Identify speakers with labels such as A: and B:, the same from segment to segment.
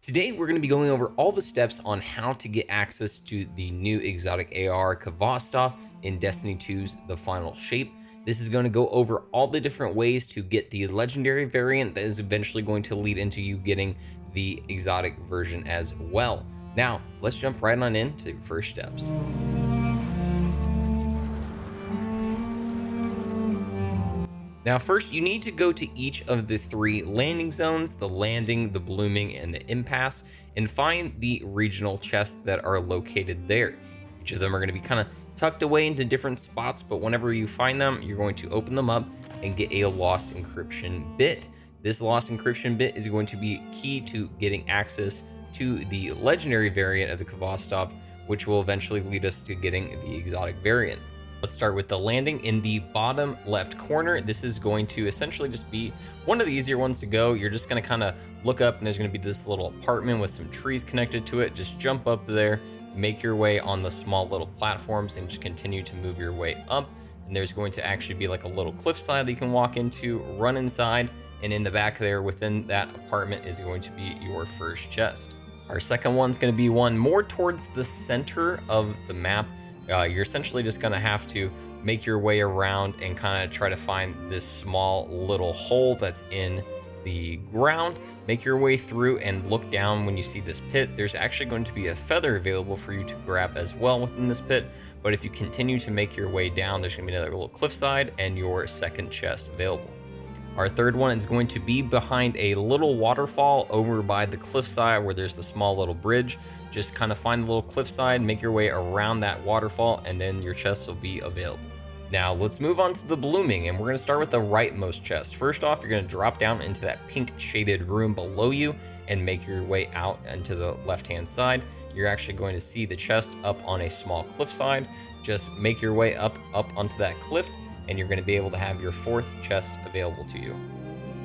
A: Today, we're going to be going over all the steps on how to get access to the new exotic AR Khvostov in Destiny 2's The Final Shape. This is going to go over all the different ways to get the legendary variant that is eventually going to lead into you getting the exotic version as well. Now, let's jump right on into the first steps. Now, first, you need to go to each of the three landing zones, the landing, the blooming, and the impasse, and find the regional chests that are located there. Each of them are going to be kind of tucked away into different spots, but whenever you find them, you're going to open them up and get a lost encryption bit. This lost encryption bit is going to be key to getting access to the legendary variant of the Khvostov, which will eventually lead us to getting the exotic variant. Let's start with the landing in the bottom left corner. This is going to essentially just be one of the easier ones to go. You're just going to kind of look up and there's going to be this little apartment with some trees connected to it. Just jump up there, make your way on the small little platforms and just continue to move your way up. And there's going to actually be like a little cliffside that you can walk into, run inside, and in the back there within that apartment is going to be your first chest. Our second one's going to be one more towards the center of the map. You're essentially just going to have to make your way around and kind of try to find this small little hole that's in the ground. Make your way through and look down when you see this pit. There's actually going to be a feather available for you to grab as well within this pit. But if you continue to make your way down, there's going to be another little cliffside and your second chest available. Our third one is going to be behind a little waterfall over by the cliffside where there's the small little bridge. Just kind of find the little cliffside, make your way around that waterfall, and then your chest will be available. Now let's move on to the blooming, and we're going to start with the rightmost chest. First off, you're going to drop down into that pink shaded room below you and make your way out into the left-hand side. You're actually going to see the chest up on a small cliffside. Just make your way up onto that cliff, and you're going to be able to have your fourth chest available to you.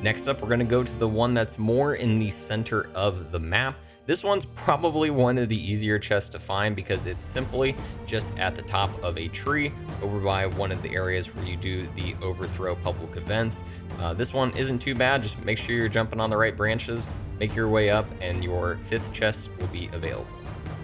A: Next up, we're going to go to the one that's more in the center of the map. This one's probably one of the easier chests to find because it's simply just at the top of a tree over by one of the areas where you do the Overthrow public events. This one isn't too bad. Just make sure you're jumping on the right branches, make your way up, and your fifth chest will be available.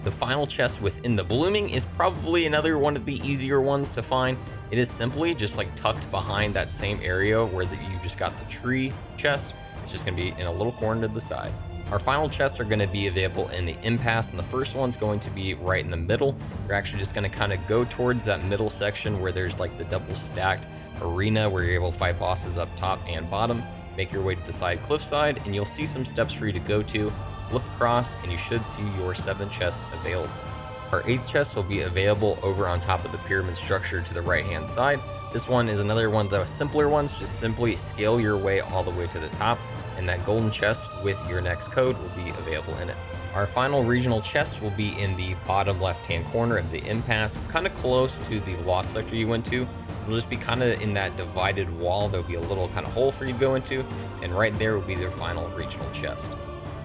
A: The final chest within the blooming is probably another one of the easier ones to find. It is simply just like tucked behind that same area where you just got the tree chest. It's just going to be in a little corner to the side. Our final chests are going to be available in the impasse, and the first one's going to be right in the middle. You're actually just going to kind of go towards that middle section where there's like the double stacked arena where you're able to fight bosses up top and bottom. Make your way to the side cliffside, and you'll see some steps for you to go to. Look across, and you should see your 7 chests available. Our 8th chest will be available over on top of the pyramid structure to the right-hand side. This one is another one of the simpler ones. Just simply scale your way all the way to the top, and that golden chest with your next code will be available in it. Our final regional chest will be in the bottom left-hand corner of the impasse, kind of close to the lost sector you went to. It'll just be kind of in that divided wall. There'll be a little kind of hole for you to go into, and right there will be their final regional chest.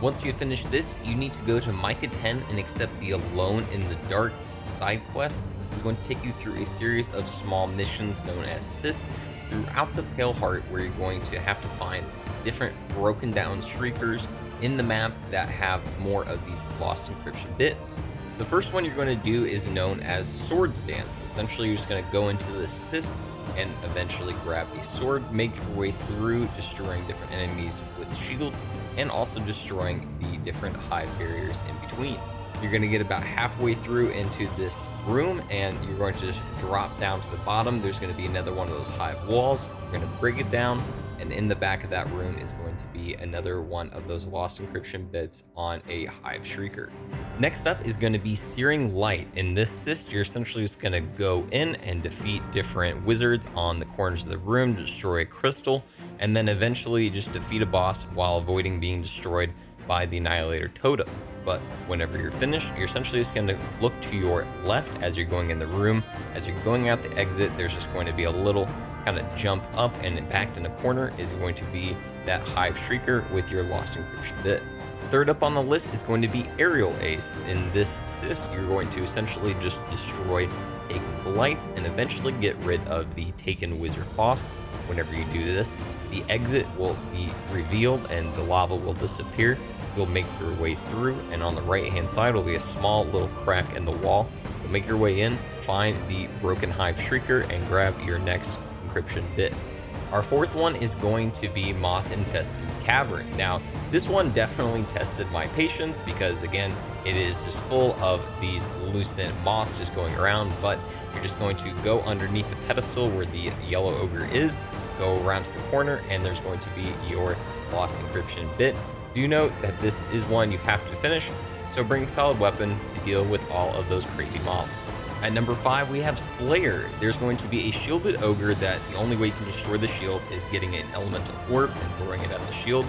A: Once you finish this, you need to go to Micah 10 and accept the Alone in the Dark side quest. This is going to take you through a series of small missions known as Sis throughout the Pale Heart, where you're going to have to find different broken down streakers in the map that have more of these lost encryption bits. The first one you're going to do is known as Swords Dance. Essentially, you're just going to go into the Sis and eventually grab a sword, make your way through destroying different enemies with shields and also destroying the different hive barriers in between. You're going to get about halfway through into this room and you're going to just drop down to the bottom. There's going to be another one of those hive walls. You're going to break it down, and in the back of that room is going to be another one of those lost encryption bits on a hive shrieker. Next up is going to be Searing Light. In this Sis, you're essentially just going to go in and defeat different wizards on the corners of the room, destroy a crystal, and then eventually just defeat a boss while avoiding being destroyed by the Annihilator Totem. But whenever you're finished, you're essentially just going to look to your left as you're going in the room. As you're going out the exit, there's just going to be a little kind of jump up, and backed in a corner is going to be that hive shrieker with your lost encryption bit. Third up on the list is going to be Aerial Ace. In this Sis, you're going to essentially just destroy Taken Blights and eventually get rid of the Taken Wizard boss. Whenever you do this, the exit will be revealed and the lava will disappear. you'll make your way through, and on the right hand side will be a small little crack in the wall. You'll make your way in, find the Broken Hive Shrieker, and grab your next encryption bit. Our fourth one is going to be Moth Infested Cavern. Now, this one definitely tested my patience because, again, it is just full of these lucent moths just going around, but you're just going to go underneath the pedestal where the yellow ogre is, go around to the corner, and there's going to be your lost encryption bit. Do note that this is one you have to finish, so bring a solid weapon to deal with all of those crazy moths. At number 5, we have Slayer. There's going to be a shielded ogre that the only way you can destroy the shield is getting an elemental orb and throwing it at the shield.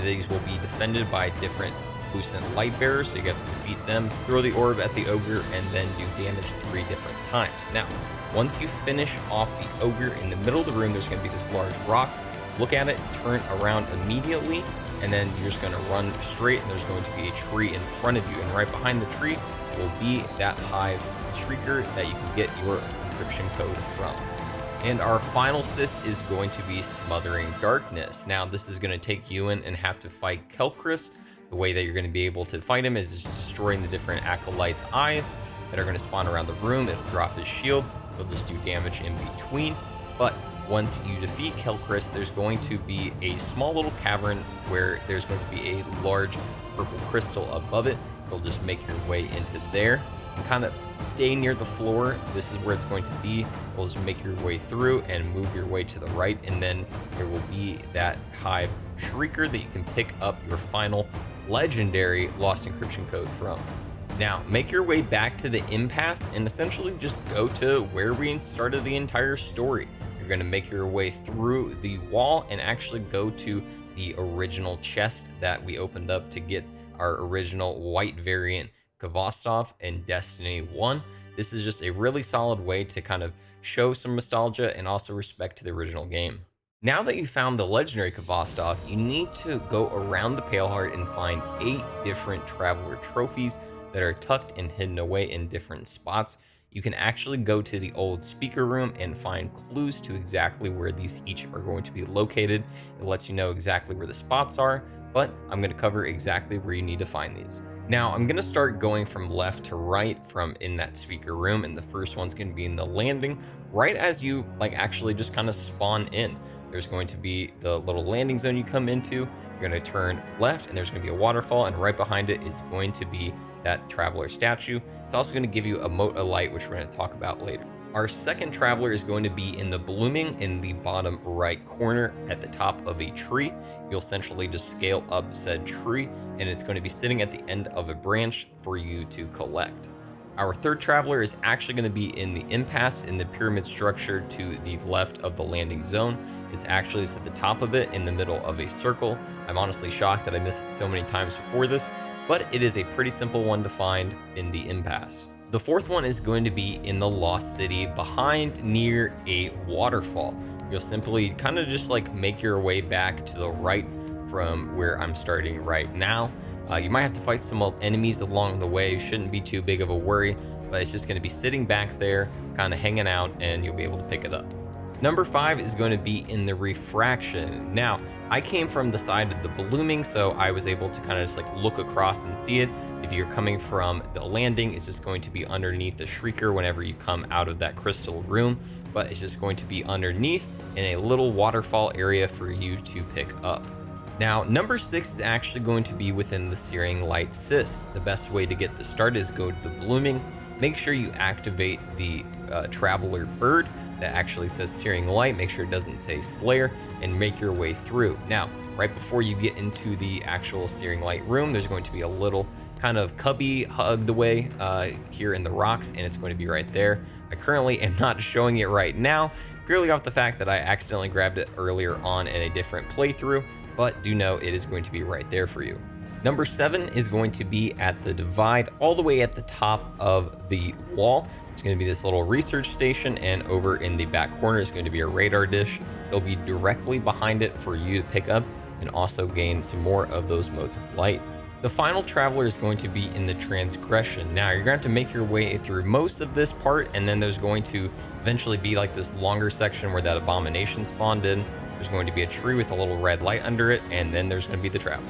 A: These will be defended by different lucent light bearers, so you got to defeat them, throw the orb at the ogre, and then do damage 3 different times. Now, once you finish off the ogre, in the middle of the room, there's going to be this large rock. Look at it, turn around immediately, and then you're just going to run straight, and there's going to be a tree in front of you, and right behind the tree will be that hive Shrieker that you can get your encryption code from. And our final sis is going to be Smothering Darkness. Now, this is going to take you in and have to fight Kelkris. The way that you're going to be able to fight him is just destroying the different acolytes' eyes that are going to spawn around the room. It'll drop his shield. It'll just do damage in between. But once you defeat Kelkris, there's going to be a small little cavern where there's going to be a large purple crystal above it. You'll just make your way into there and kind of stay near the floor. This is where it's going to be. You'll just make your way through and move your way to the right, and then there will be that hive Shrieker that you can pick up your final legendary lost encryption code from. Now, make your way back to the impasse and essentially just go to where we started the entire story. You're going to make your way through the wall and actually go to the original chest that we opened up to get our original white variant Khvostov in Destiny 1. This is just a really solid way to kind of show some nostalgia and also respect to the original game. Now that you found the legendary Khvostov, you need to go around the Paleheart and find 8 different traveler trophies that are tucked and hidden away in different spots. You can actually go to the old speaker room and find clues to exactly where these each are going to be located. It lets you know exactly where the spots are, but I'm going to cover exactly where you need to find these. Now, I'm going to start going from left to right from in that speaker room, and the first one's going to be in the landing. Right as you actually just kind of spawn in, there's going to be the little landing zone you come into. You're going to turn left, and there's going to be a waterfall, and right behind it is going to be that traveler statue. It's also going to give you a mote of light, which we're going to talk about later. Our second traveler is going to be in the blooming in the bottom right corner at the top of a tree. You'll essentially just scale up said tree, and it's going to be sitting at the end of a branch for you to collect. Our third traveler is actually going to be in the impasse in the pyramid structure to the left of the landing zone. It's actually just at the top of it in the middle of a circle. I'm honestly shocked that I missed it so many times before this, but it is a pretty simple one to find in the impasse. The fourth one is going to be in the Lost City behind near a waterfall. You'll simply kind of just make your way back to the right from where I'm starting right now. You might have to fight some enemies along the way. Shouldn't be too big of a worry, but it's just going to be sitting back there, kind of hanging out, and you'll be able to pick it up. Number 5 is going to be in the refraction. Now, I came from the side of the blooming, so I was able to kind of just look across and see it. If you're coming from the landing, it's just going to be underneath the Shrieker whenever you come out of that crystal room, but it's just going to be underneath in a little waterfall area for you to pick up. Now, number 6 is actually going to be within the Searing Light Sis. The best way to get the start is go to the blooming. Make sure you activate the Traveler Bird that actually says Searing Light. Make sure it doesn't say Slayer, and make your way through. Now, right before you get into the actual Searing Light room, there's going to be a little kind of cubby hugged away here in the rocks, and it's going to be right there. I currently am not showing it right now, purely off the fact that I accidentally grabbed it earlier on in a different playthrough, but do know it is going to be right there for you. Number 7 is going to be at the divide, all the way at the top of the wall. It's going to be this little research station, and over in the back corner is going to be a radar dish. It'll be directly behind it for you to pick up and also gain some more of those motes of light. The final traveler is going to be in the transgression. Now, you're going to have to make your way through most of this part, and then there's going to eventually be this longer section where that abomination spawned in. There's going to be a tree with a little red light under it, and then there's going to be the traveler.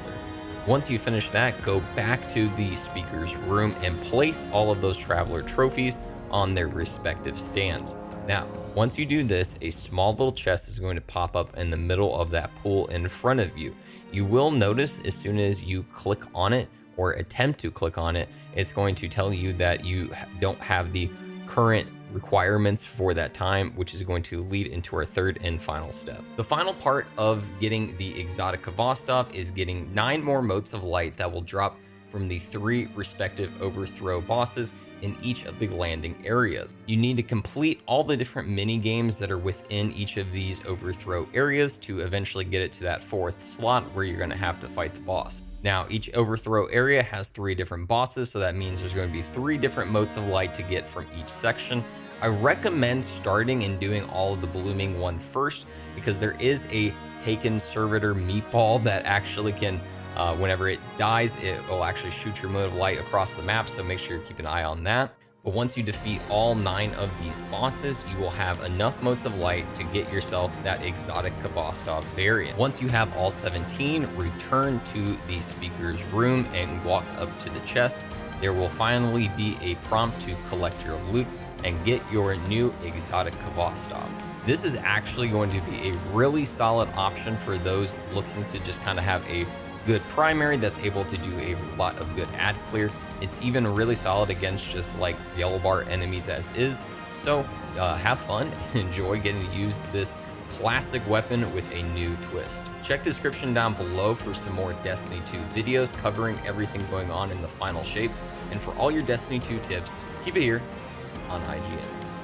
A: Once you finish that, go back to the speaker's room and place all of those traveler trophies on their respective stands. Now, once you do this, a small little chest is going to pop up in the middle of that pool in front of you. You will notice as soon as you click on it or attempt to click on it, it's going to tell you that you don't have the current requirements for that time, which is going to lead into our third and final step. The final part of getting the Exotic Khvostov is getting 9 more motes of light that will drop from the 3 respective overthrow bosses in each of the landing areas. You need to complete all the different mini games that are within each of these overthrow areas to eventually get it to that 4th slot where you're going to have to fight the boss. Now, each overthrow area has 3 different bosses, so that means there's going to be 3 different motes of light to get from each section. I recommend starting and doing all of the blooming one first, because there is a taken servitor meatball that actually can, whenever it dies, it will actually shoot your mote of light across the map, so make sure you keep an eye on that. But once you defeat all 9 of these bosses, you will have enough motes of light to get yourself that Exotic Khvostov variant. Once you have all 17, return to the speaker's room and walk up to the chest. There will finally be a prompt to collect your loot and get your new Exotic Khvostov. This is actually going to be a really solid option for those looking to just kind of have a good primary that's able to do a lot of good ad clear. It's even really solid against just like yellow bar enemies as is. So have fun and enjoy getting to use this classic weapon with a new twist. Check the description down below for some more Destiny 2 videos covering everything going on in the final shape. And for all your Destiny 2 tips, keep it here on IGN.